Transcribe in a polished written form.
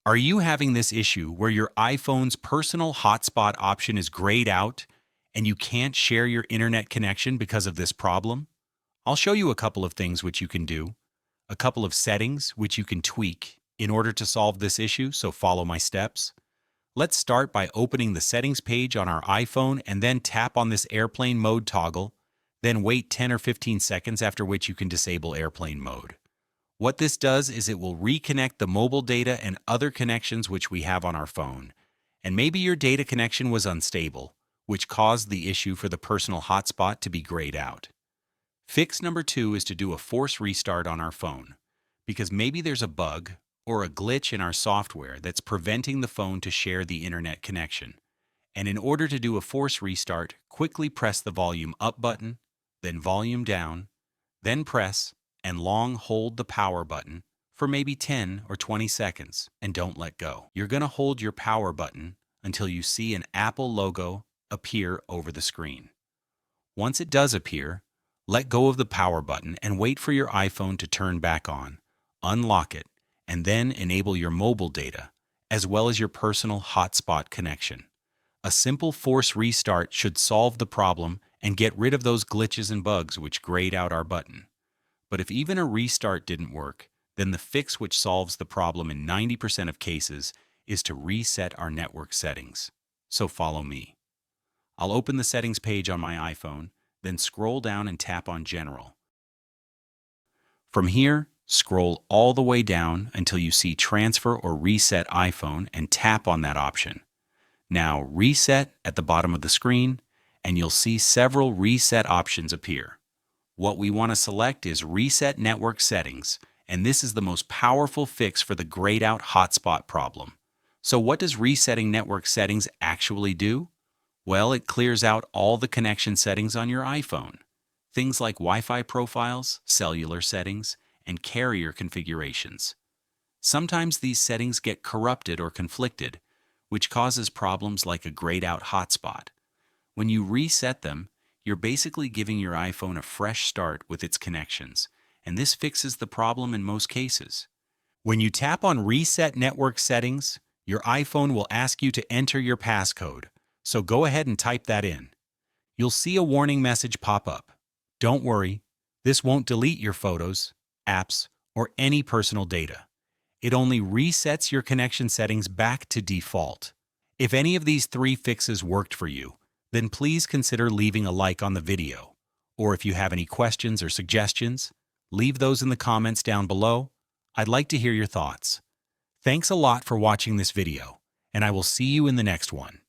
Are you having this issue where your iPhone's personal hotspot option is grayed out and you can't share your internet connection because of this problem? I'll show you a couple of things which you can do, a couple of settings which you can tweak in order to solve this issue, so follow my steps. Let's start by opening the settings page on our iPhone and then tap on this airplane mode toggle, then wait 10 or 15 seconds, after which you can disable airplane mode. What this does is it will reconnect the mobile data and other connections which we have on our phone. And maybe your data connection was unstable, which caused the issue for the personal hotspot to be grayed out. Fix number 2 is to do a force restart on our phone, because maybe there's a bug or a glitch in our software that's preventing the phone to share the internet connection. And in order to do a force restart, quickly press the volume up button, then volume down, then press and long hold the power button for maybe 10 or 20 seconds and don't let go. You're going to hold your power button until you see an Apple logo appear over the screen. Once it does appear, let go of the power button and wait for your iPhone to turn back on. Unlock it and then enable your mobile data as well as your personal hotspot connection. A simple force restart should solve the problem and get rid of those glitches and bugs which grayed out our button. But if even a restart didn't work, then the fix which solves the problem in 90% of cases is to reset our network settings. So follow me. I'll open the settings page on my iPhone, then scroll down and tap on General. From here, scroll all the way down until you see Transfer or Reset iPhone and tap on that option. Now Reset at the bottom of the screen, and you'll see several reset options appear. What we want to select is Reset Network Settings, and this is the most powerful fix for the grayed out hotspot problem. So what does resetting network settings actually do? Well, it clears out all the connection settings on your iPhone. Things like Wi-Fi profiles, cellular settings, and carrier configurations. Sometimes these settings get corrupted or conflicted, which causes problems like a grayed out hotspot. When you reset them, you're basically giving your iPhone a fresh start with its connections, and this fixes the problem in most cases. When you tap on Reset Network Settings, your iPhone will ask you to enter your passcode, so go ahead and type that in. You'll see a warning message pop up. Don't worry, this won't delete your photos, apps, or any personal data. It only resets your connection settings back to default. If any of these 3 fixes worked for you, then please consider leaving a like on the video. Or if you have any questions or suggestions, leave those in the comments down below. I'd like to hear your thoughts. Thanks a lot for watching this video, and I will see you in the next one.